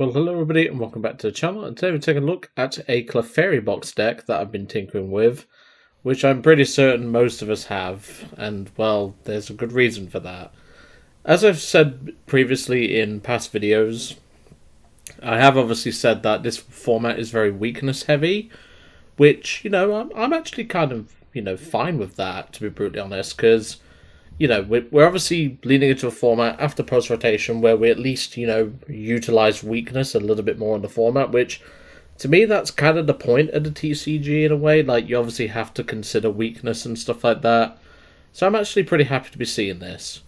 Well, hello everybody and welcome back to the channel, and today we're taking a look at a Clefairy Box deck that I've been tinkering with, which I'm pretty certain most of us have, and well, there's a good reason for that. As I've said previously in past videos, I have obviously said that this format is very weakness heavy, which, I'm actually kind of, fine with that, to be brutally honest, because we're obviously leaning into a format after post-rotation where we at least, utilize weakness a little bit more in the format, which, to me, that's kind of the point of the TCG in a way. Like, you obviously have to consider weakness and stuff like that. So I'm actually pretty happy to be seeing this.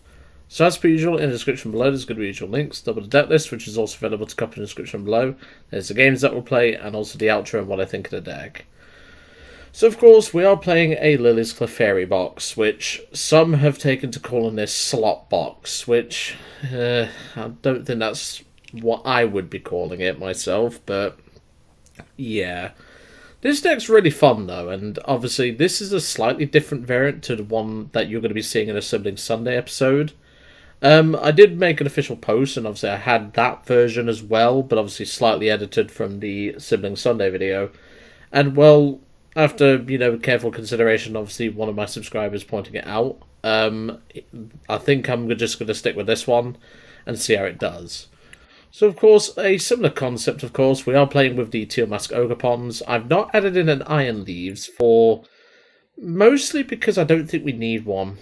So as per usual, in the description below, there's going to be usual links. Double the deck list, which is also available to copy in the description below. There's the games that we'll play, and also the outro and what I think of the deck. So, of course, we are playing a Lillie's Clefairy Box, which some have taken to calling this Slot Box, which I don't think that's what I would be calling it myself, but yeah. This deck's really fun, though, and obviously this is a slightly different variant to the one that you're going to be seeing in a Sibling Sunday episode. I did make an official post, and obviously I had that version as well, but obviously slightly edited from the Sibling Sunday video. And, well, after, careful consideration, obviously one of my subscribers pointing it out, I think I'm just going to stick with this one and see how it does. So, of course, a similar concept, of course, we are playing with the Teal Mask Ogerpons. I've not added in an Iron Leaves mostly because I don't think we need one.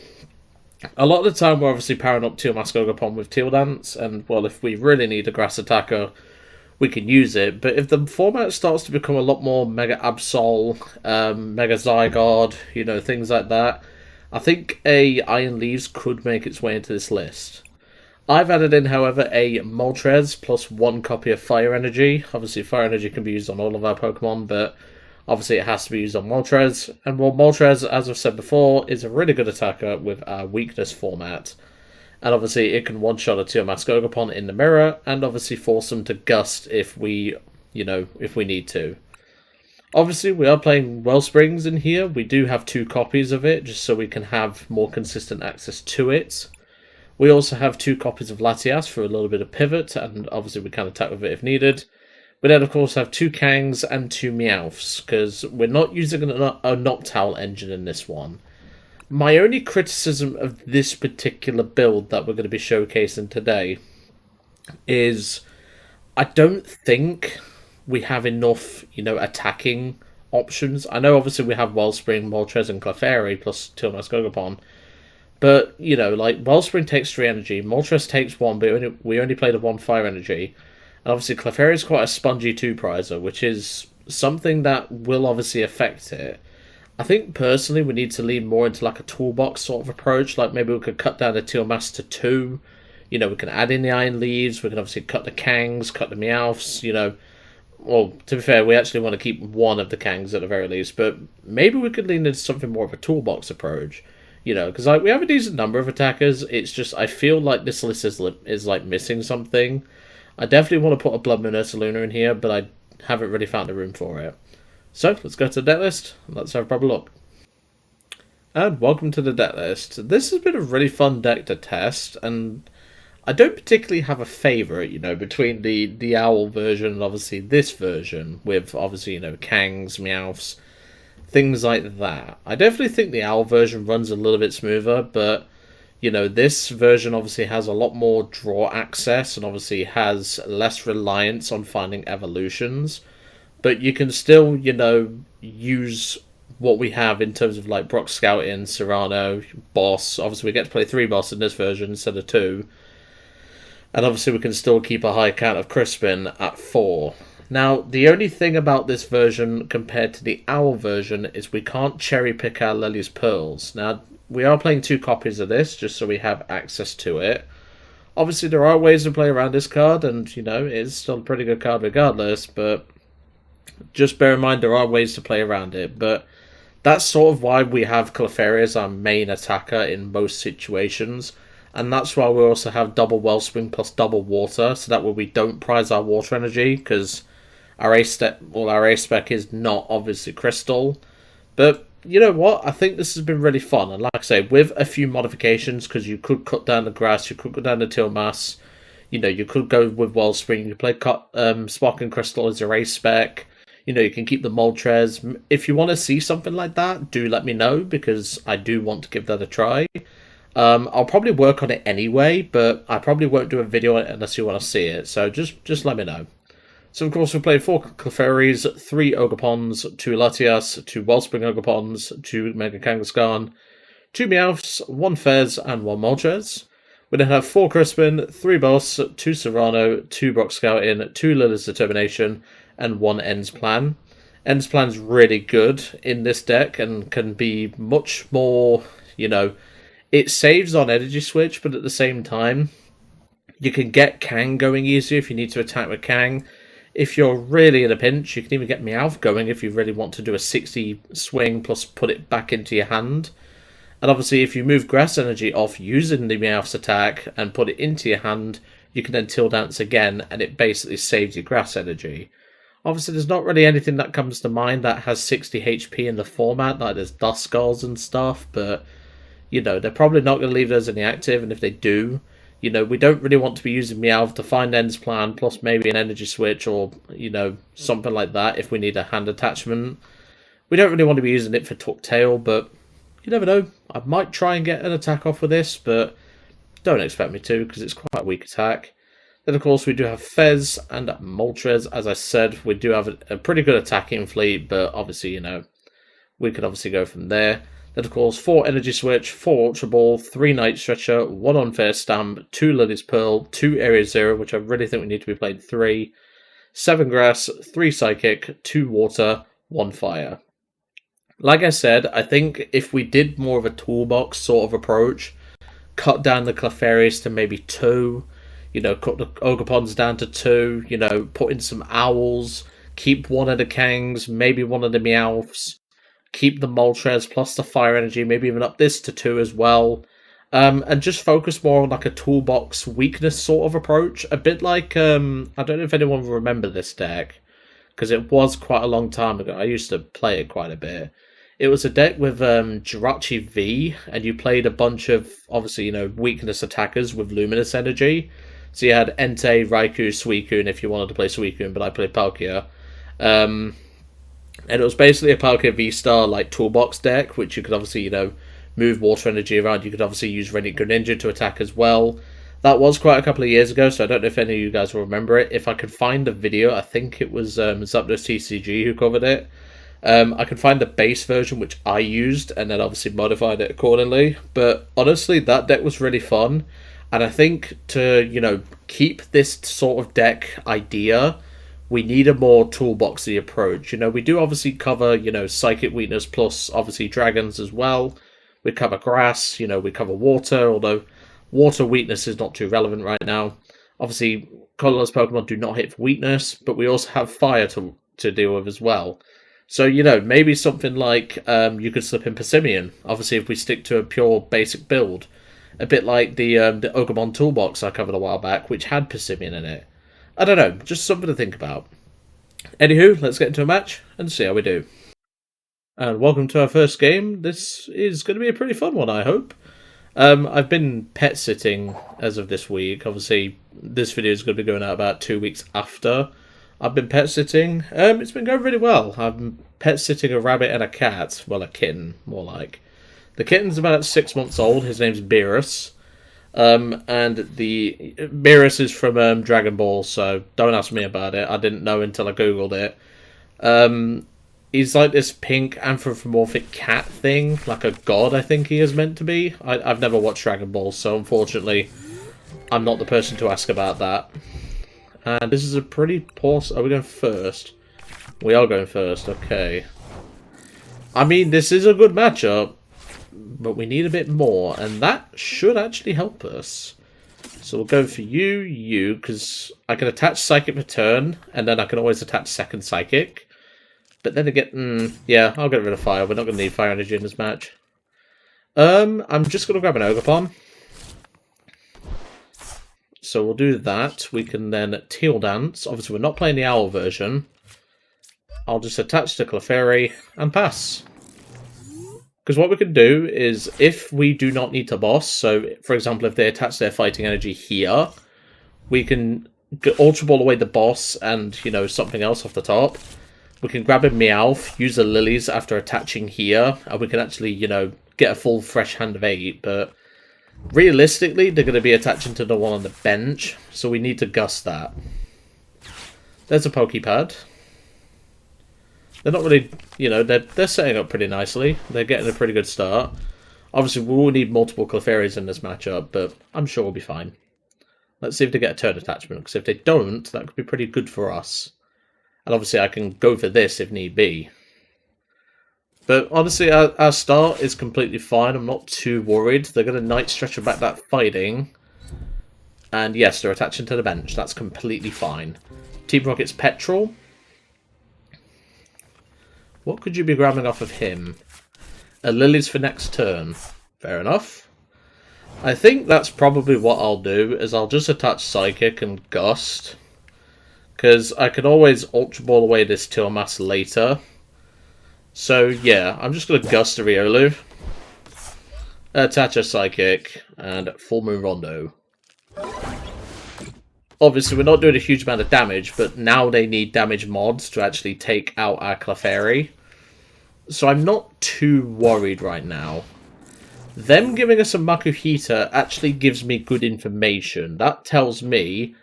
A lot of the time we're obviously powering up Teal Mask Ogerpon with Teal Dance, and, well, if we really need a Grass attacker, we can use it. But if the format starts to become a lot more Mega Absol, Mega Zygarde, things like that, I think a Iron Leaves could make its way into this list. I've added in, however, a Moltres plus one copy of Fire Energy. Obviously, Fire Energy can be used on all of our Pokemon, but obviously it has to be used on Moltres. And well, Moltres, as I've said before, is a really good attacker with our weakness format. And obviously it can one-shot a Teal Mask Ogerpon in the mirror, and obviously force them to gust if we need to. Obviously, we are playing Wellsprings in here. We do have 2 copies of it, just so we can have more consistent access to it. We also have 2 copies of Latias for a little bit of pivot, and obviously we can attack with it if needed. We then, of course, have 2 Kangs and 2 Meowths, because we're not using a Noctowl engine in this one. My only criticism of this particular build that we're going to be showcasing today is I don't think we have enough, attacking options. I know obviously we have Wellspring, Moltres, and Clefairy plus Teal Mask Ogerpon, but, Wellspring takes 3 energy, Moltres takes 1, but we only play the 1 Fire Energy, and obviously Clefairy is quite a spongy 2-prizer, which is something that will obviously affect it. I think, personally, we need to lean more into, like, a toolbox sort of approach. Like, maybe we could cut down the Teal Mask to 2. We can add in the Iron Leaves. We can obviously cut the Kangs, cut the Meowths, Well, to be fair, we actually want to keep 1 of the Kangs at the very least. But maybe we could lean into something more of a toolbox approach. Because, we have a decent number of attackers. It's just, I feel like this list is missing something. I definitely want to put a Blood Moon Ursaluna in here, but I haven't really found a room for it. So, let's go to the deck list, and let's have a proper look. And welcome to the deck list. This has been a really fun deck to test, and I don't particularly have a favourite, between the Owl version and obviously this version, with obviously, Kangs, Meowths, things like that. I definitely think the Owl version runs a little bit smoother, but, this version obviously has a lot more draw access, and obviously has less reliance on finding evolutions. But you can still, use what we have in terms of, like, Brock Scouting, Cyrano, Boss. Obviously, we get to play 3 Boss in this version instead of 2. And obviously, we can still keep a high count of Crispin at 4. Now, the only thing about this version compared to the Owl version is we can't cherry-pick our Lillie's Pearls. Now, we are playing 2 copies of this, just so we have access to it. Obviously, there are ways to play around this card, and, it's still a pretty good card regardless, but just bear in mind there are ways to play around it. But that's sort of why we have Clefairy as our main attacker in most situations. And that's why we also have double Wellspring plus double Water, so that way we don't prize our Water Energy, because our A spec is not obviously Crystal. But you know what? I think this has been really fun. And like I say, with a few modifications, because you could cut down the Grass, you could cut down the Teal Mask, You know, you could go with Wellspring. You play Spark and Crystal as your race spec. You know, you can keep the Moltres. If you want to see something like that, do let me know, because I do want to give that a try. I'll probably work on it anyway, but I probably won't do a video on it unless you want to see it. So just let me know. So of course we played 4 Clefairies, 3 Ogerpons, 2 Latias, 2 Wellspring Ogerpons, 2 Mega Kangaskhan, 2 Meowths, 1 Fez, and 1 Moltres. We then have 4 Crispin, 3 Boss, 2 Cyrano, 2 Brock Scouting, 2 Lillie's Determination, and 1 Ends Plan. Ends Plan's really good in this deck and can be much more, you know, it saves on Energy Switch, but at the same time, you can get Kang going easier if you need to attack with Kang. If you're really in a pinch, you can even get Meowth going if you really want to do a 60 swing plus put it back into your hand. And obviously, if you move Grass Energy off using the Meowth's attack and put it into your hand, you can then Teal Dance again, and it basically saves your Grass Energy. Obviously, there's not really anything that comes to mind that has 60 HP in the format, like there's Dust Skulls and stuff, but, you know, they're probably not going to leave those in the active, and if they do, you know, we don't really want to be using Meowth to find Ends Plan, plus maybe an Energy Switch or, you know, something like that if we need a hand attachment. We don't really want to be using it for Tuck Tail, but you never know. I might try and get an attack off with this, but don't expect me to, because it's quite a weak attack. Then, of course, we do have Fez and Moltres. As I said, we do have a pretty good attacking fleet, but obviously, you know, we could obviously go from there. Then, of course, 4 Energy Switch, 4 Ultra Ball, 3 Night Stretcher, 1 Unfair Stamp, 2 Lillie's Pearl, 2 Area 0, which I really think we need to be playing 3, 7 Grass, 3 Psychic, 2 Water, 1 Fire. Like I said, I think if we did more of a toolbox sort of approach, cut down the Clefairies to maybe 2, you know, cut the Ogerpons down to 2, you know, put in some Owls, keep one of the Kangs, maybe one of the Meowths, keep the Moltres plus the Fire Energy, maybe even up this to 2 as well, and just focus more on like a toolbox weakness sort of approach. A bit like, I don't know if anyone will remember this deck, because it was quite a long time ago. I used to play it quite a bit. It was a deck with Jirachi V, and you played a bunch of, obviously, you know, weakness attackers with Luminous Energy. So you had Entei, Raikou, Suicune if you wanted to play Suicune, but I played Palkia. And it was basically a Palkia V-Star like toolbox deck, which you could obviously, you know, move Water Energy around. You could obviously use Renegade Greninja to attack as well. That was quite a couple of years ago, so I don't know if any of you guys will remember it. If I could find the video, I think it was Zapdos TCG who covered it. I could find the base version, which I used, and then obviously modified it accordingly. But honestly, that deck was really fun. And I think to, you know, keep this sort of deck idea, we need a more toolboxy approach. You know, we do obviously cover, you know, Psychic Weakness plus obviously Dragons as well. We cover Grass, you know, we cover Water, although Water Weakness is not too relevant right now. Obviously, Colorless Pokemon do not hit for Weakness, but we also have Fire to deal with as well. So, you know, maybe something like you could slip in Persimmon, obviously if we stick to a pure basic build. A bit like the Ogerpon Toolbox I covered a while back, which had Persimmon in it. I don't know, just something to think about. Anywho, let's get into a match and see how we do. And welcome to our first game. This is going to be a pretty fun one, I hope. I've been pet sitting as of this week. Obviously, this video is going to be going out about 2 weeks after I've been pet sitting. It's been going really well. I'm pet sitting a rabbit and a cat. Well, a kitten, more like. The kitten's about 6 months old. His name's Beerus. And the Beerus is from Dragon Ball, so don't ask me about it. I didn't know until I googled it. He's like this pink anthropomorphic cat thing, like a god I think he is meant to be. I've never watched Dragon Ball, so unfortunately I'm not the person to ask about that. And this is a pretty poor... Are we going first? We are going first, okay. I mean, this is a good matchup, but we need a bit more, and that should actually help us. So we'll go for you, because I can attach Psychic per turn, and then I can always attach second Psychic. But then again, yeah, I'll get rid of Fire. We're not going to need Fire Energy in this match. I'm just going to grab an Ogerpon. So we'll do that. We can then Teal Dance. Obviously, we're not playing the Owl version. I'll just attach the Clefairy and pass. Because what we can do is, if we do not need to boss, so for example, if they attach their fighting energy here, we can Ultra Ball away the boss and, you know, something else off the top. We can grab a Meowth, use the Lilies after attaching here, and we can actually, you know, get a full fresh hand of 8, but realistically, they're going to be attaching to the one on the bench, so we need to gust that. There's a Pokepad. They're not really, you know, they're setting up pretty nicely. They're getting a pretty good start. Obviously, we will need multiple Clefairies in this matchup, but I'm sure we'll be fine. Let's see if they get a turn attachment, because if they don't, that could be pretty good for us. And obviously, I can go for this if need be. But honestly, our start is completely fine. I'm not too worried. They're going to Night Stretcher back that fighting. And yes, they're attaching to the bench. That's completely fine. Team Rocket's Petrol. What could you be grabbing off of him? A Lilies for next turn. Fair enough. I think that's probably what I'll do, is I'll just attach Psychic and Gust. Because I can always Ultra Ball away this Teal Mass later. So yeah, I'm just going to Gust a Riolu. Attach a Psychic, and Full Moon Rondo. Obviously, we're not doing a huge amount of damage, but now they need damage mods to actually take out our Clefairy. So I'm not too worried right now. Them giving us a Makuhita actually gives me good information. That tells me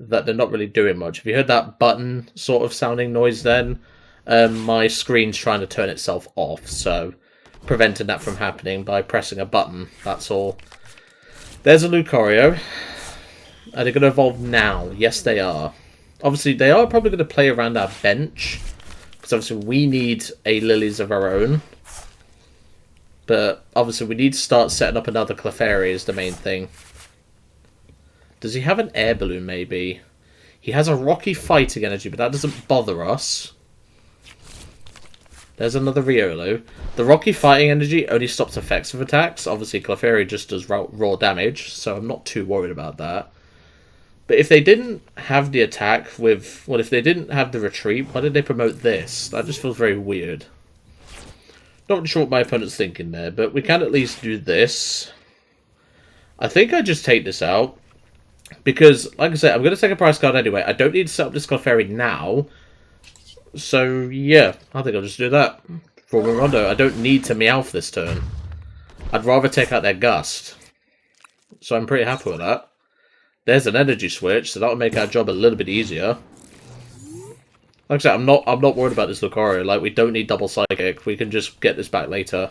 that they're not really doing much. If you heard that button sort of sounding noise then, my screen's trying to turn itself off, so preventing that from happening by pressing a button, that's all. There's a Lucario. Are they going to evolve now? Yes, they are. Obviously, they are probably going to play around our bench. Because obviously, we need a Lilies of our own. But obviously, we need to start setting up another Clefairy is the main thing. Does he have an air balloon, maybe? He has a Rocky Fighting Energy, but that doesn't bother us. There's another Riolu. The Rocky Fighting Energy only stops effects of attacks. Obviously, Clefairy just does raw damage, so I'm not too worried about that. But if they didn't have the attack with... Well, if they didn't have the retreat, why did they promote this? That just feels very weird. Not really sure what my opponent's thinking there, but we can at least do this. I think I just take this out. Because, like I said, I'm going to take a price card anyway. I don't need to set up this Clefairy now. So, yeah, I think I'll just do that. For Rondo, I don't need to Meowth this turn. I'd rather take out their Gust. So I'm pretty happy with that. There's an Energy Switch, so that'll make our job a little bit easier. Like I said, I'm not worried about this Lucario. Like, we don't need double Psychic. We can just get this back later.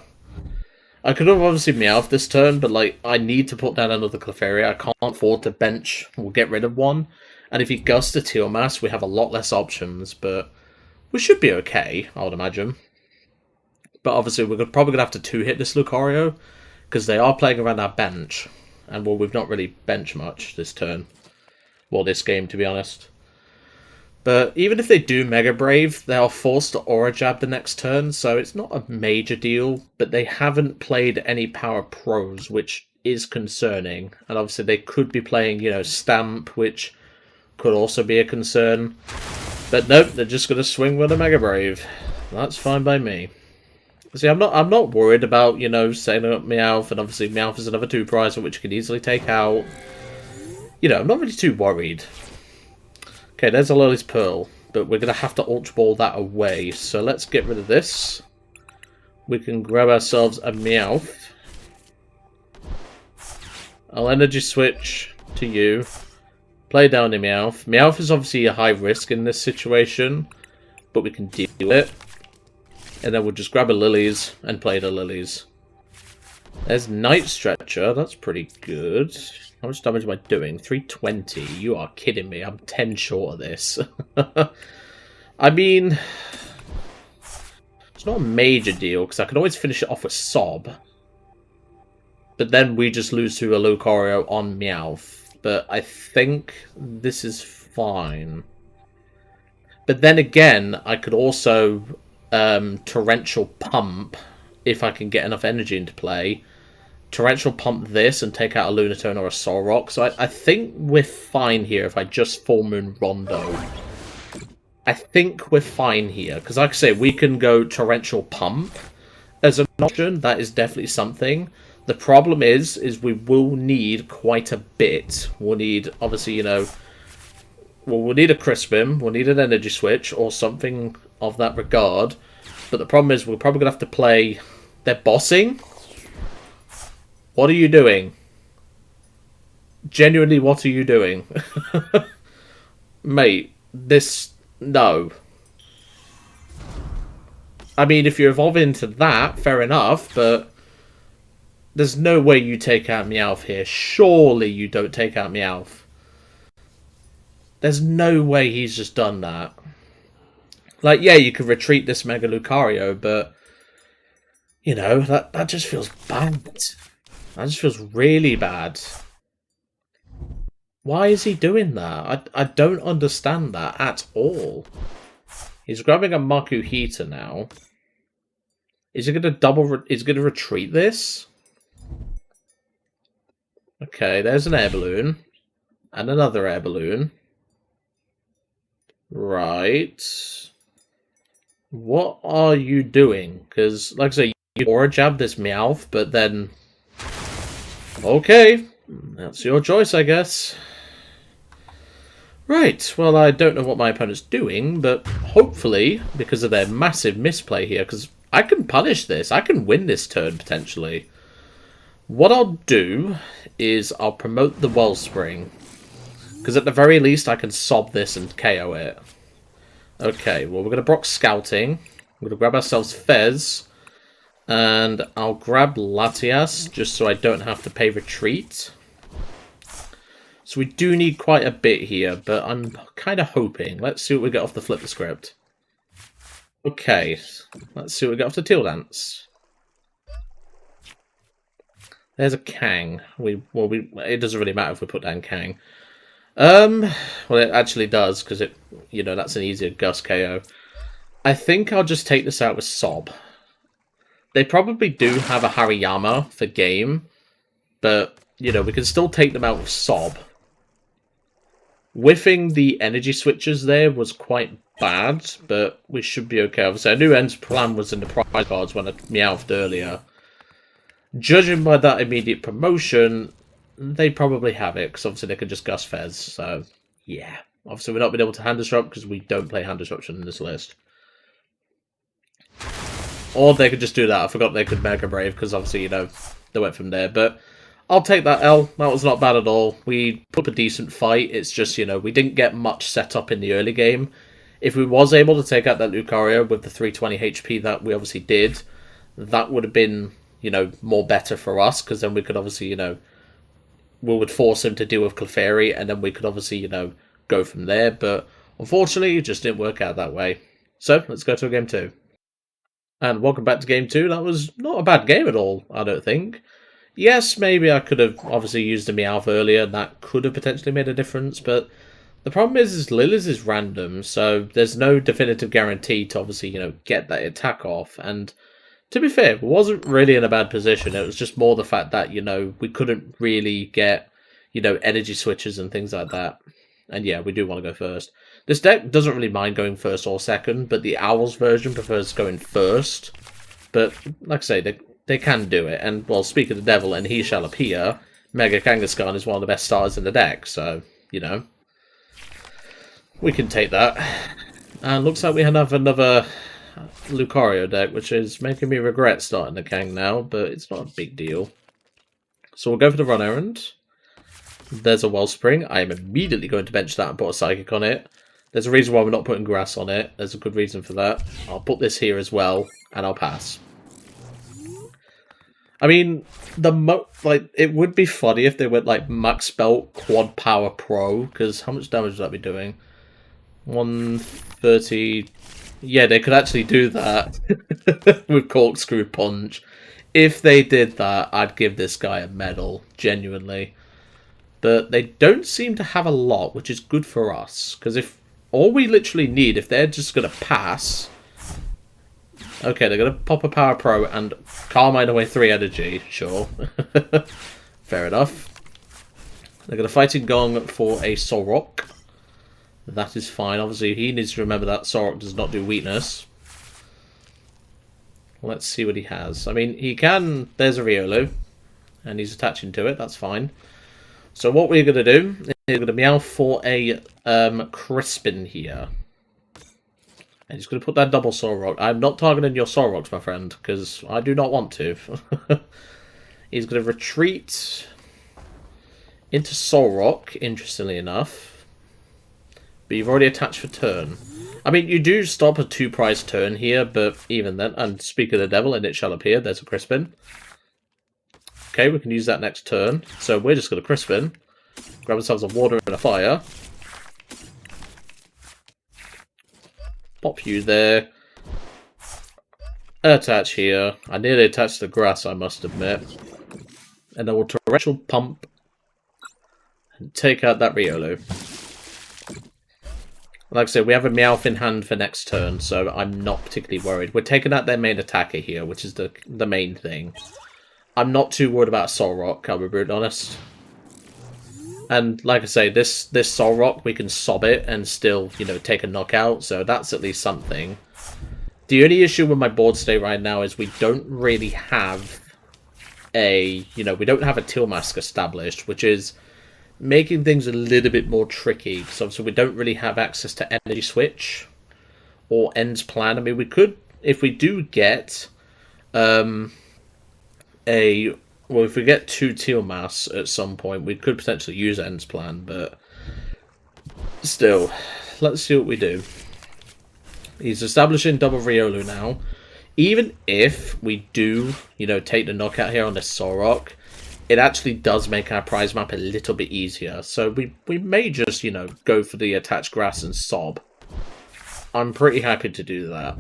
I could have obviously Meowth this turn, but like, I need to put down another Clefairy. I can't afford to bench or get rid of one. And if he Gusts a Teal Mass, we have a lot less options, but we should be okay, I would imagine. But obviously, we're probably going to have to two-hit this Lucario, because they are playing around our bench. And, well, we've not really benched much this turn. Well, this game, to be honest. But even if they do Mega Brave, they are forced to Aura Jab the next turn, so it's not a major deal. But they haven't played any Power Pros, which is concerning. And obviously, they could be playing, you know, Stamp, which could also be a concern. But nope, they're just going to swing with a Mega Brave. That's fine by me. See, I'm not worried about, you know, setting up Meowth, and obviously Meowth is another 2-prizer which you can easily take out. You know, I'm not really too worried. Okay, there's a Lily's Pearl, but we're going to have to Ultra Ball that away, so let's get rid of this. We can grab ourselves a Meowth. I'll Energy Switch to you. Play down the Meowth. Meowth is obviously a high risk in this situation, but we can deal with it. And then we'll just grab a Lilies and play the Lilies. There's Night Stretcher. That's pretty good. How much damage am I doing? 320. You are kidding me. I'm 10 short of this. I mean, it's not a major deal, because I can always finish it off with Sob. But then we just lose to a Lucario on Meowth. But I think this is fine. But then again, I could also Torrential Pump, if I can get enough energy into play. Torrential Pump this and take out a Lunatone or a Solrock. So I think we're fine here if I just Full Moon Rondo. I think we're fine here. Because like I say, we can go Torrential Pump as an option. That is definitely something. The problem is we will need quite a bit. We'll need, obviously, you know, Well, we'll need a Crispin, we'll need an Energy Switch, or something of that regard. But the problem is we're probably going to have to play... They're bossing? What are you doing? Genuinely, what are you doing? Mate, this... No. I mean, if you evolve into that, fair enough, but... There's no way you take out Meowth here. Surely you don't take out Meowth. There's no way he's just done that. Like, yeah, you could retreat this Mega Lucario, but... You know, that just feels bad. That just feels really bad. Why is he doing that? I don't understand that at all. He's grabbing a Makuhita now. Is he going to is he going to retreat this? Okay, there's an air balloon. And another air balloon. Right. What are you doing? Because, like I say, you aura jab this Meowth, but then... Okay, that's your choice, I guess. Right, well, I don't know what my opponent's doing, but hopefully, because of their massive misplay here, because I can punish this, I can win this turn, potentially. What I'll do is I'll promote the Wellspring, because at the very least I can sob this and KO it. Okay, well, we're going to Brock Scouting. We're going to grab ourselves Fez. And I'll grab Latias, just so I don't have to pay retreat. So we do need quite a bit here, but I'm kind of hoping. Let's see what we get off the flip the script. Okay, let's see what we get off the Teal Dance. There's a Kang. It doesn't really matter if we put down Kang. Well, it actually does, because it, you know, that's an easier Gus KO. I think I'll just take this out with Sob. They probably do have a Hariyama for game, but, you know, we can still take them out with Sob. Whiffing the energy switches there was quite bad, but we should be okay. Obviously, I knew End's plan was in the prize cards when I meowed earlier. Judging by that immediate promotion, they probably have it, because obviously they can just Gus Fez, so yeah. Obviously, we're not been able to hand disrupt because we don't play hand disruption in this list. Or they could just do that. I forgot they could Mega Brave, because obviously, you know, they went from there. But I'll take that L. That was not bad at all. We put up a decent fight. It's just, you know, we didn't get much set up in the early game. If we was able to take out that Lucario with the 320 HP that we obviously did, that would have been, you know, more better for us, because then we could obviously, you know, we would force him to deal with Clefairy, and then we could obviously, you know, go from there. But unfortunately, it just didn't work out that way. So, let's go to game 2. And welcome back to game 2. That was not a bad game at all, I don't think. Yes, maybe I could have obviously used a Meowth earlier, and that could have potentially made a difference, but the problem is Lillie's is random, so there's no definitive guarantee to obviously, you know, get that attack off. And to be fair, it wasn't really in a bad position. It was just more the fact that, you know, we couldn't really get, you know, energy switches and things like that. And yeah, we do want to go first. This deck doesn't really mind going first or second, but the Owls version prefers going first. But, like I say, they can do it. And, well, speak of the devil, and he shall appear, Mega Kangaskhan is one of the best starters in the deck, so, you know. We can take that. And looks like we have another Lucario deck, which is making me regret starting the Kang now, but it's not a big deal. So we'll go for the run errand. There's a Wellspring. I am immediately going to bench that and put a Psychic on it. There's a reason why we're not putting Grass on it. There's a good reason for that. I'll put this here as well, and I'll pass. I mean, it would be funny if they went like Max Belt Quad Power Pro, because how much damage would that be doing? 130. Yeah, they could actually do that with Corkscrew Punch. If they did that, I'd give this guy a medal, genuinely. But they don't seem to have a lot, which is good for us. Because if all we literally need, if they're just going to pass... Okay, they're going to pop a Power Pro and Carmine away 3 energy, sure. Fair enough. They're going to Fighting Gong for a Solrock. That is fine. Obviously, he needs to remember that Solrock does not do weakness. Let's see what he has. I mean, he can... There's a Riolu. And he's attaching to it. That's fine. So what we're going to do He's going to Meowth for a Crispin here. And he's going to put that double Soul Rock. I'm not targeting your Soul Rocks, my friend, because I do not want to. He's going to retreat into Soul Rock, interestingly enough. But you've already attached for turn. I mean, you do stop a 2-prize turn here, but even then, and speak of the devil, and it shall appear, there's a Crispin. Okay, we can use that next turn. So we're just going to Crispin. Grab ourselves a Water and a Fire. Pop you there. Attach here. I nearly attached the Grass, I must admit. And then we'll Torrential Pump. And take out that Riolu. Like I said, we have a Meowth in hand for next turn, so I'm not particularly worried. We're taking out their main attacker here, which is the main thing. I'm not too worried about Soul Rock, I'll be brutally honest. And like I say, this Soul Rock, we can sob it and still, you know, take a knockout, so that's at least something. The only issue with my board state right now is we don't really have we don't have a Teal Mask established, which is making things a little bit more tricky, because obviously we don't really have access to Energy Switch or Ends Plan. I mean, we could, if we do get if we get 2 Teal Masks at some point, we could potentially use Ends Plan, but still, let's see what we do. He's establishing double Riolu now. Even if we do, you know, take the knockout here on this Soul Rock, it actually does make our prize map a little bit easier. So we may just, you know, go for the attached Grass and sob. I'm pretty happy to do that.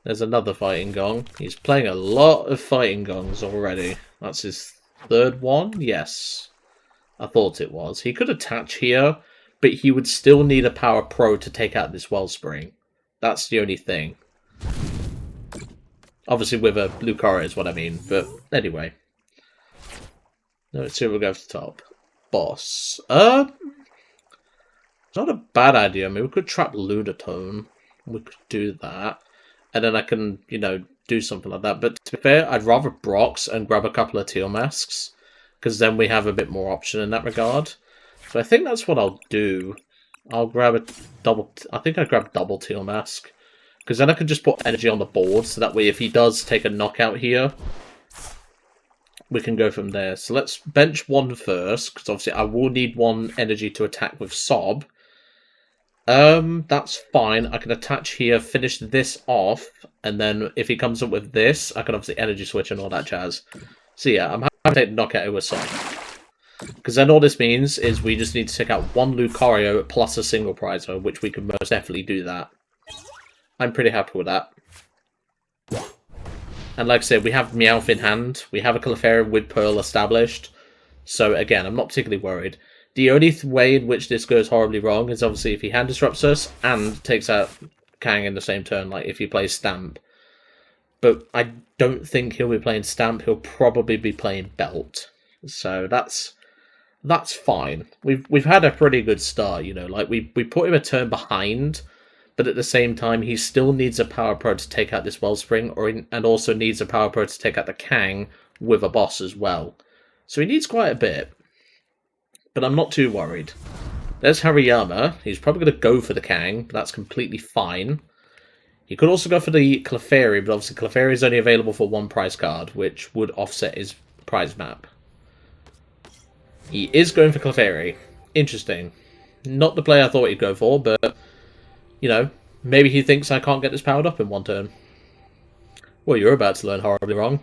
There's another Fighting Gong. He's playing a lot of Fighting Gongs already. That's his 3rd one? Yes. I thought it was. He could attach here, but he would still need a Power Pro to take out this Wellspring. That's the only thing. Obviously with a Lucario is what I mean, but anyway. Let's see if we'll go to the top. Boss. It's not a bad idea. I mean, we could trap Lunatone. We could do that. And then I can, you know, do something like that. But to be fair, I'd rather Brox and grab a couple of Teal Masks, because then we have a bit more option in that regard. So I think that's what I'll do. I'll grab a double... I think I'd grab double Teal Mask, because then I can just put energy on the board, so that way if he does take a knockout here, we can go from there. So let's bench 1 first, because obviously I will need 1 energy to attack with Sob. That's fine. I can attach here, finish this off, and then if he comes up with this, I can obviously energy switch and all that jazz. So yeah, I'm happy to take the knockout with Sob. Because then all this means is we just need to take out 1 Lucario plus a single Prizer, which we can most definitely do that. I'm pretty happy with that. And like I said, we have Meowth in hand. We have a Clefairy with Pearl established. So again, I'm not particularly worried. The only way in which this goes horribly wrong is obviously if he hand disrupts us and takes out Kang in the same turn, like if he plays Stamp. But I don't think he'll be playing Stamp. He'll probably be playing Belt. So that's fine. We've had a pretty good start, you know. Like we put him a turn behind, but at the same time he still needs a Power Pro to take out this Wellspring, and also needs a Power Pro to take out the Kang with a boss as well. So he needs quite a bit. But I'm not too worried. There's Hariyama. He's probably going to go for the Kang, but that's completely fine. He could also go for the Clefairy, but obviously Clefairy is only available for 1 prize card, which would offset his prize map. He is going for Clefairy. Interesting. Not the play I thought he'd go for, but, you know, maybe he thinks I can't get this powered up in 1 turn. Well, you're about to learn horribly wrong.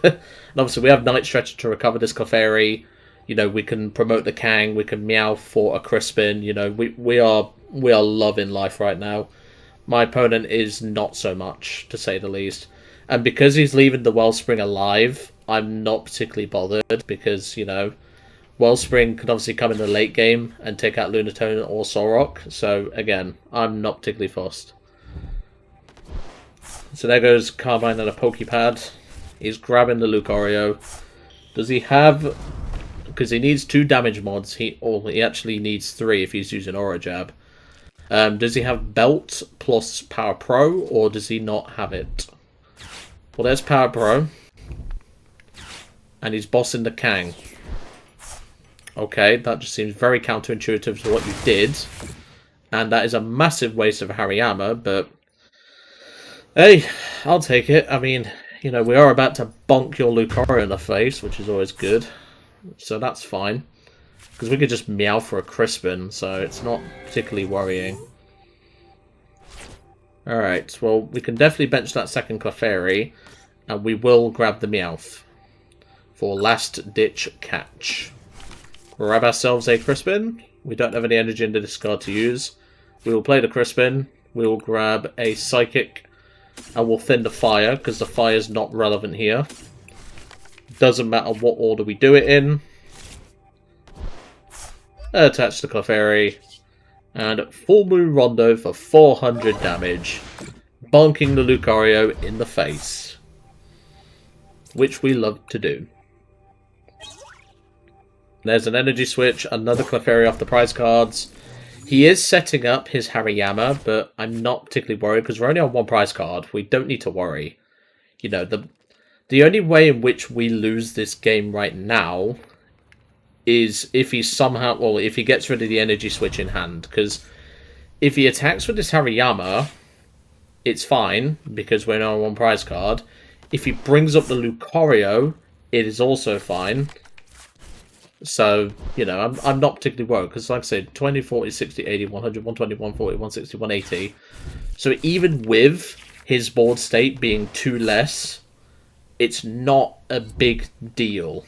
And obviously we have Night Stretcher to recover this Clefairy. You know, we can promote the Kang, we can Meowth for a Crispin. You know, we are loving life right now. My opponent is not so much, to say the least. And because he's leaving the Wellspring alive, I'm not particularly bothered, because, you know, Wellspring can obviously come in the late game and take out Lunatone or Solrock. So, again, I'm not particularly fussed. So there goes Carbine and a Pokepad. He's grabbing the Lucario. Does he have... Because he needs 2 damage mods. He actually needs 3 if he's using Aura Jab. Does he have Belt plus Power Pro, or does he not have it? Well, there's Power Pro. And he's bossing the Kang. Okay, that just seems very counterintuitive to what you did. And that is a massive waste of Hariyama, but... Hey, I'll take it. I mean, you know, we are about to bonk your Lucario in the face, which is always good. So that's fine. Because we could just meow for a Crispin, so it's not particularly worrying. Alright, well, we can definitely bench that second Clefairy, and we will grab the Meowth for last-ditch catch. Grab ourselves a Crispin. We don't have any energy in the discard to use. We will play the Crispin. We will grab a Psychic, and we'll thin the Fire, because the Fire is not relevant here. Doesn't matter what order we do it in. Attach the Clefairy. And Full Moon Rondo for 400 damage. Bonking the Lucario in the face. Which we love to do. There's an Energy Switch, another Clefairy off the prize cards. He is setting up his Hariyama, but I'm not particularly worried because we're only on one prize card. We don't need to worry. You know, the only way in which we lose this game right now is if he somehow, well, if he gets rid of the Energy Switch in hand. Because if he attacks with his Hariyama, it's fine, because we're now on one prize card. If he brings up the Lucario, it is also fine. So, you know, I'm not particularly worried, because like I said, 20, 40, 60, 80, 100, 120, 140, 160, 180. So even with his board state being 2 less, it's not a big deal.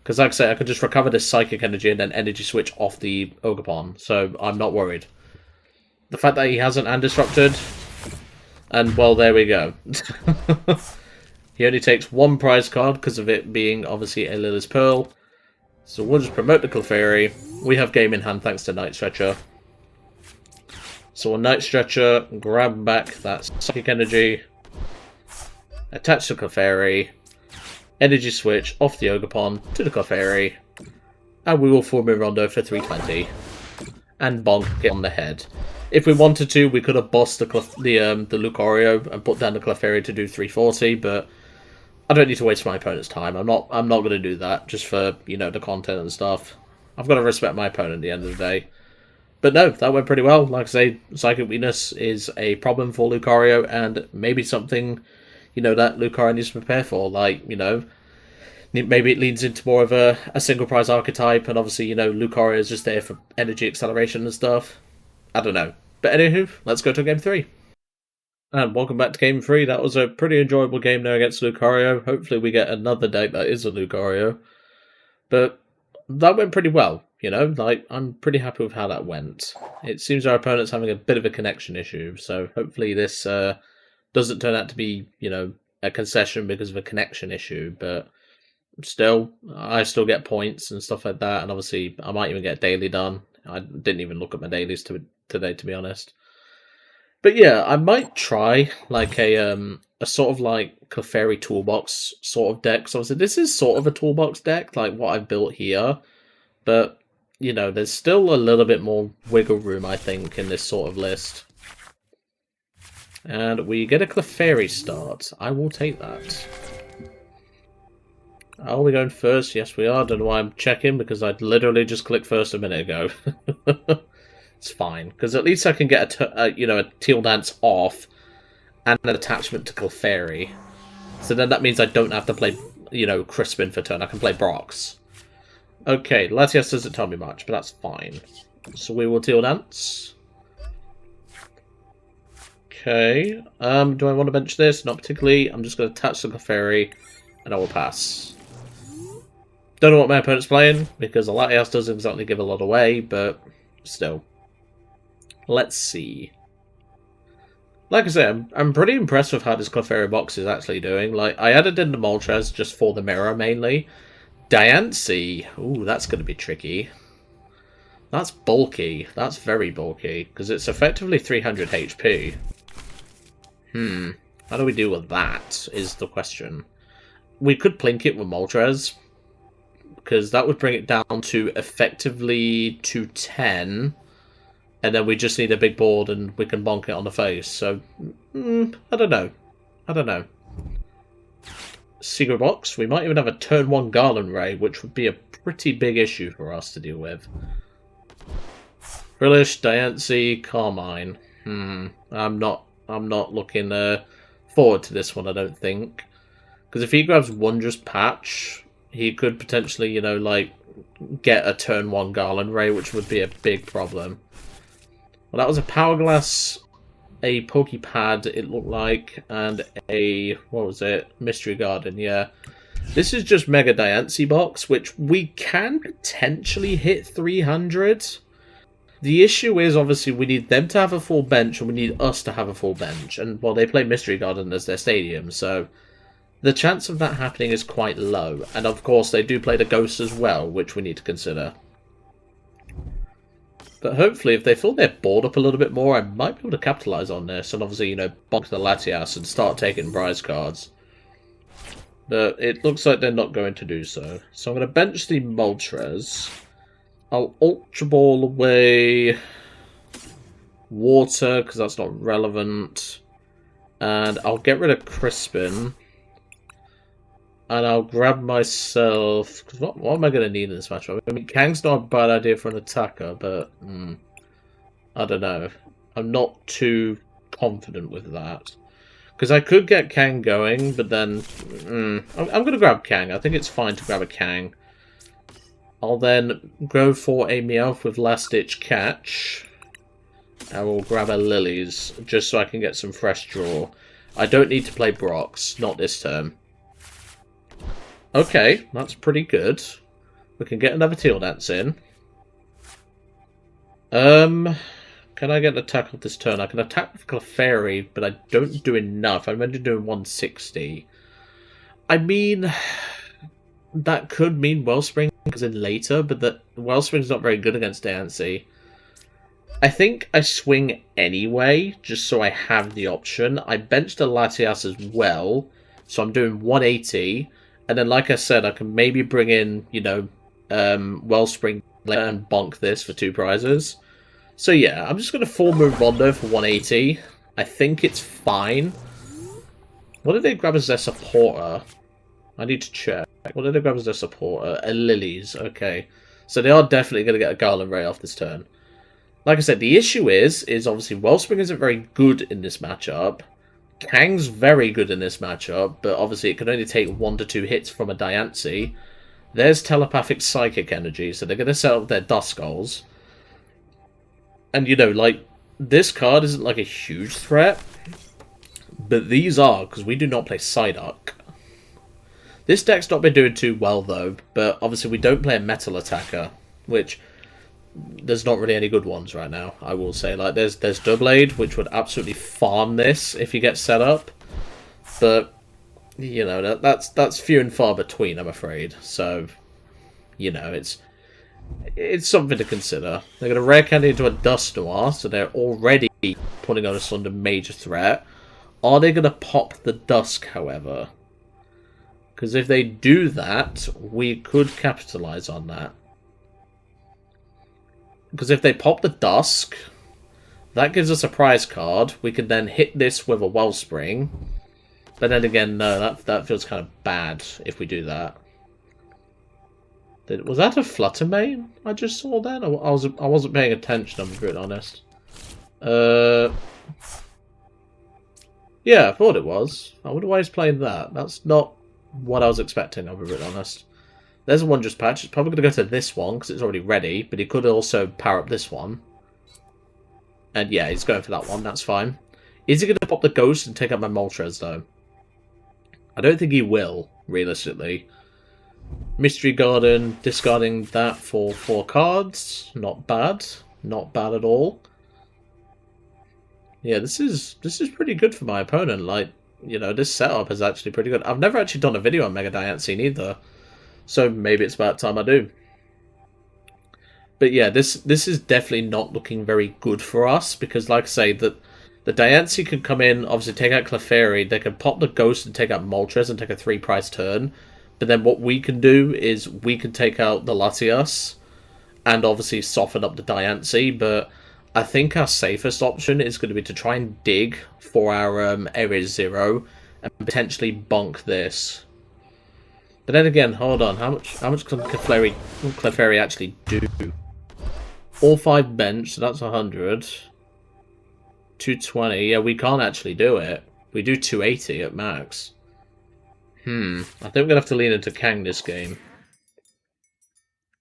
Because like I say, I could just recover this Psychic Energy and then Energy Switch off the Ogerpon, so I'm not worried. The fact that he hasn't Undisrupted, and well, there we go. He only takes one prize card because of it being obviously a Lillie's Pearl. So we'll just promote the Clefairy. We have game in hand thanks to Night Stretcher. So on Night Stretcher, grab back that Psychic Energy, attach the Clefairy, Energy Switch off the Ogerpon to the Clefairy, and we will Full Moon Rondo for 320 and bonk it on the head. If we wanted to, we could have bossed the Lucario and put down the Clefairy to do 340, but I don't need to waste my opponent's time. I'm not going to do that just for, you know, the content and stuff. I've got to respect my opponent at the end of the day. But no, that went pretty well. Like I say, Psychic Weakness is a problem for Lucario, and maybe something, you know, that Lucario needs to prepare for. Like, you know, maybe it leads into more of a single prize archetype, and obviously, you know, Lucario is just there for energy acceleration and stuff. I don't know. But anywho, let's go to Game 3. And welcome back to Game 3. That was a pretty enjoyable game there against Lucario. Hopefully we get another deck that is a Lucario. But that went pretty well, you know? Like, I'm pretty happy with how that went. It seems our opponent's having a bit of a connection issue, so hopefully this doesn't turn out to be, you know, a concession because of a connection issue, but still, I still get points and stuff like that, and obviously I might even get daily done. I didn't even look at my dailies today, to be honest. But yeah, I might try like a sort of like Clefairy toolbox sort of deck. So obviously this is sort of a toolbox deck, like what I've built here. But, you know, there's still a little bit more wiggle room, I think, in this sort of list. And we get a Clefairy start. I will take that. Are we going first? Yes, we are. Don't know why I'm checking, because I'd literally just clicked first a minute ago. It's fine, because at least I can get a Teal Dance off and an attachment to Clefairy. So then that means I don't have to play, you know, Crispin for turn. I can play Brox. Okay, Latias doesn't tell me much, but that's fine. So we will Teal Dance. Okay. Do I want to bench this? Not particularly. I'm just going to attach the Clefairy, and I will pass. Don't know what my opponent's playing, because the Latias doesn't exactly give a lot away, but still. Let's see. Like I said, I'm pretty impressed with how this Clefairy box is actually doing. Like, I added in the Moltres just for the mirror, mainly. Diancie. Ooh, that's going to be tricky. That's bulky. That's very bulky, because it's effectively 300 HP. How do we deal with that, is the question. We could plink it with Moltres, because that would bring it down to effectively 210. And then we just need a big board and we can bonk it on the face. So, I don't know. Secret Box. We might even have a turn 1 Garland Ray, which would be a pretty big issue for us to deal with. Brillish, Diancie, Carmine. I'm not looking forward to this one, I don't think. Because if he grabs Wondrous Patch, he could potentially, you know, like, get a turn 1 Garland Ray, which would be a big problem. Well, that was a Power Glass, a Pokepad, it looked like, and a, what was it? Mystery Garden, yeah. This is just Mega Diancie box, which we can potentially hit 300. The issue is, obviously, we need them to have a full bench, and we need us to have a full bench. And, well, they play Mystery Garden as their stadium, so the chance of that happening is quite low. And, of course, they do play the Ghost as well, which we need to consider. But hopefully, if they fill their board up a little bit more, I might be able to capitalize on this. And obviously, you know, bonk the Latias and start taking prize cards. But it looks like they're not going to do so. So I'm going to bench the Moltres. I'll Ultra Ball away Water, because that's not relevant. And I'll get rid of Crispin. And I'll grab myself... Cause what am I going to need in this matchup? I mean, Kang's not a bad idea for an attacker, but... I don't know. I'm not too confident with that. Because I could get Kang going, but then... I'm going to grab Kang. I think it's fine to grab a Kang. I'll then go for a Meowth with Last Ditch Catch. I will grab a Lillie's, just so I can get some fresh draw. I don't need to play Brox, not this turn. Okay, that's pretty good. We can get another Teal Dance in. Can I get an attack off this turn? I can attack with Clefairy, but I don't do enough. I'm only doing 160. I mean, that could mean Wellspring comes in later, but the Wellspring's not very good against Diancie. I think I swing anyway, just so I have the option. I benched a Latias as well, so I'm doing 180. And then, like I said, I can maybe bring in, you know, Wellspring and bonk this for 2 prizes. So yeah, I'm just going to full move Rondo for 180. I think it's fine. What did they grab as their supporter? I need to check. What did they grab as their supporter? A Lillie's. Okay. So they are definitely going to get a Garland Ray off this turn. Like I said, the issue is obviously Wellspring isn't very good in this matchup. Kang's very good in this matchup, but obviously it can only take 1 to 2 hits from a Diancie. There's Telepathic Psychic Energy, so they're going to set up their Duskulls. And, you know, like, this card isn't like a huge threat, but these are, because we do not play Psyduck. This deck's not been doing too well, though, but obviously we don't play a Metal Attacker, which... there's not really any good ones right now, I will say. Like, there's Doublade, which would absolutely farm this if you get set up. But, you know, that's few and far between, I'm afraid. So, you know, it's something to consider. They're going to rare candy into a Dusknoir, so they're already putting us under major threat. Are they going to pop the Dusk, however? Because if they do that, we could capitalize on that. Because if they pop the Dusk, that gives us a prize card. We can then hit this with a Wellspring. But then again, no, that feels kind of bad if we do that. Was that a Fluttermane I just saw then? I wasn't paying attention, I'm being honest. Yeah, I thought it was. I wonder why he's playing that. That's not what I was expecting, I'll be really honest. There's a Wondrous Patch. It's probably going to go to this one because it's already ready, but he could also power up this one. And yeah, he's going for that one. That's fine. Is he going to pop the Ghost and take out my Moltres, though? I don't think he will, realistically. Mystery Garden, discarding that for 4 cards. Not bad. Not bad at all. Yeah, this is pretty good for my opponent. Like, you know, this setup is actually pretty good. I've never actually done a video on Mega Diancie either. So maybe it's about time I do. But yeah, this is definitely not looking very good for us. Because like I say, the Diancie can come in, obviously take out Clefairy. They can pop the Ghost and take out Moltres and take a 3-prize turn. But then what we can do is we can take out the Latias. And obviously soften up the Diancie. But I think our safest option is going to be to try and dig for our Area 0. And potentially bonk this. But then again, hold on, how much can Clefairy actually do? All 5 bench, so that's 100. 220, yeah, we can't actually do it. We do 280 at max. I think we're gonna have to lean into Kang this game.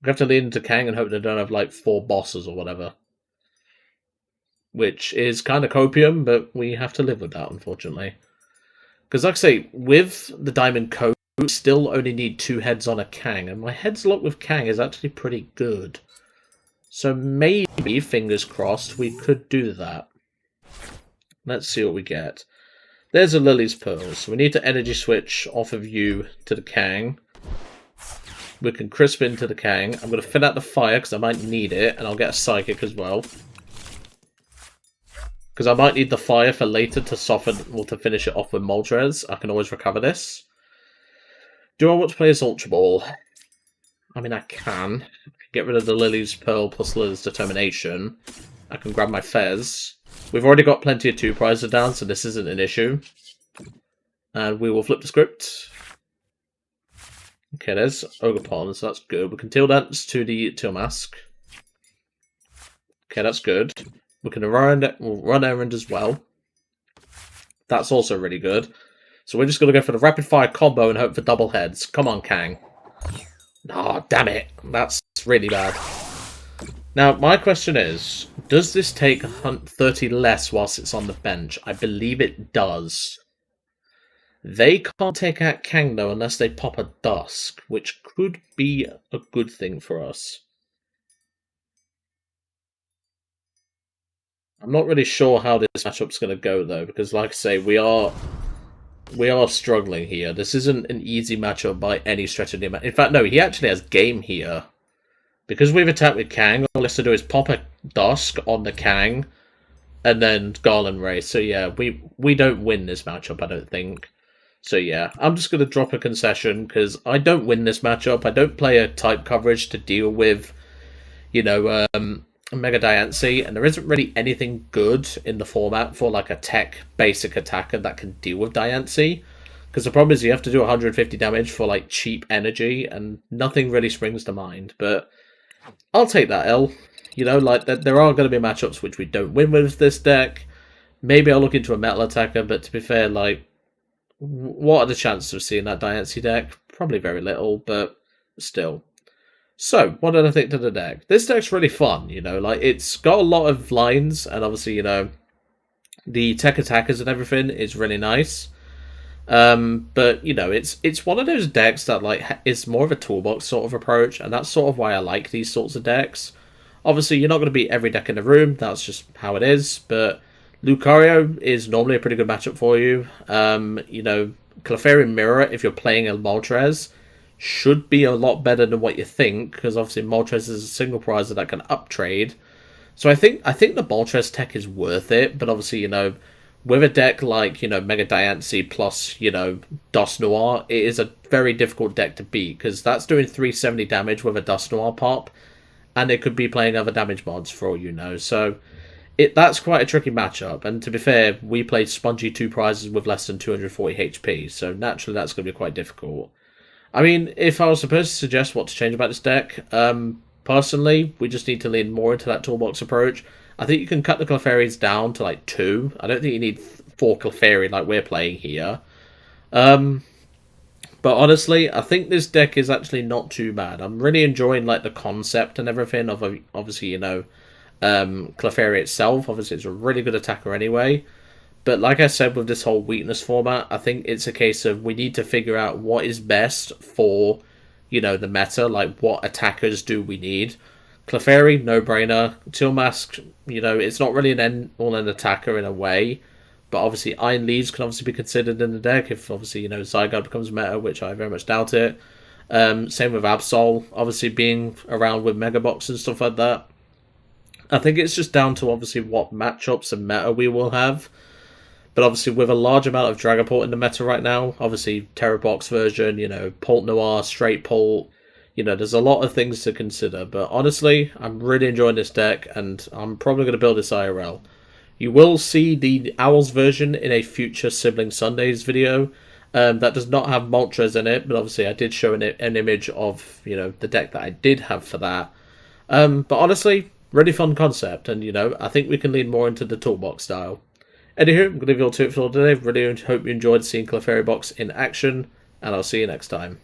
We have to lean into Kang and hope they don't have like 4 bosses or whatever. Which is kind of copium, but we have to live with that, unfortunately. Because like I say, with the Diamond Coat, we still only need 2 heads on a Kang, and my heads lock with Kang is actually pretty good. So maybe, fingers crossed, we could do that. Let's see what we get. There's a Lillie's Pearl, so we need to energy switch off of you to the Kang. We can Crispin to the Kang. I'm going to fill out the fire because I might need it, and I'll get a Psychic as well. Because I might need the fire for later to soften, or to finish it off with Moltres. I can always recover this. Do I want to play as Ultra Ball? I mean, I can. Get rid of the Lillie's Pearl plus Lillie's Determination. I can grab my Fez. We've already got plenty of 2 prizes down, so this isn't an issue. And we will flip the script. Okay, there's Ogerpon, so that's good. We can Teal Dance to the Teal Mask. Okay, that's good. We can run errand as well. That's also really good. So we're just going to go for the rapid fire combo and hope for double heads. Come on, Kang. Oh, damn it. That's really bad. Now, my question is, does this take 30 less whilst it's on the bench? I believe it does. They can't take out Kang, though, unless they pop a Dusk, which could be a good thing for us. I'm not really sure how this matchup's going to go, though, because, like I say, we are struggling here. This isn't an easy matchup by any stretch of the imagination. In fact, no, he actually has game here. Because we've attacked with Kang, all he has to do is pop a Dusk on the Kang, and then Garland Ray. So yeah, we don't win this matchup, I don't think. So yeah, I'm just going to drop a concession, because I don't win this matchup. I don't play a type coverage to deal with, you know, Mega Diancie, and there isn't really anything good in the format for like a tech basic attacker that can deal with Diancie. Because the problem is you have to do 150 damage for like cheap energy, and nothing really springs to mind. But I'll take that L. You know, like there are going to be matchups which we don't win with this deck. Maybe I'll look into a metal attacker, but to be fair, like, what are the chances of seeing that Diancie deck? Probably very little, but still. So, what did I think to the deck? This deck's really fun, you know, like, it's got a lot of lines, and obviously, you know, the tech attackers and everything is really nice. But, you know, it's one of those decks that, like, is more of a toolbox sort of approach, and that's sort of why I like these sorts of decks. Obviously, you're not going to beat every deck in the room, that's just how it is, but Lucario is normally a pretty good matchup for you. You know, Clefairy Mirror, if you're playing a Moltres, should be a lot better than what you think, because obviously Moltres is a single prizer that can uptrade. So I think the Moltres tech is worth it, but obviously, you know, with a deck like, you know, Mega Diancie plus, you know, Dusknoir, it is a very difficult deck to beat, because that's doing 370 damage with a Dusknoir pop, and it could be playing other damage mods for all you know. So that's quite a tricky matchup, and to be fair, we played spongy 2 prizes with less than 240 HP, so naturally that's going to be quite difficult. I mean, if I was supposed to suggest what to change about this deck, personally, we just need to lean more into that toolbox approach. I think you can cut the Clefairies down to like 2. I don't think you need 4 Clefairy like we're playing here. But honestly, I think this deck is actually not too bad. I'm really enjoying like the concept and everything of, obviously, you know, Clefairy itself. Obviously, it's a really good attacker anyway. But like I said, with this whole weakness format, I think it's a case of we need to figure out what is best for, you know, the meta. Like, what attackers do we need? Clefairy, no-brainer. Teal Mask, you know, it's not really an all-in attacker in a way. But obviously, Iron Leaves can obviously be considered in the deck if, obviously, you know, Zygarde becomes meta, which I very much doubt it. Same with Absol, obviously being around with Mega Box and stuff like that. I think it's just down to, obviously, what matchups and meta we will have. But obviously, with a large amount of Dragapult in the meta right now, obviously, Terra Box version, you know, Pult Noir, Straight Pult, you know, there's a lot of things to consider. But honestly, I'm really enjoying this deck, and I'm probably going to build this IRL. You will see the Owls version in a future Sibling Sundays video. that does not have Moltres in it, but obviously I did show an image of, the deck that I did have for that. But honestly, really fun concept, and, I think we can lean more into the toolbox style. Anywho, I'm going to leave you all to it for today. Really hope you enjoyed seeing Clefairy Box in action, and I'll see you next time.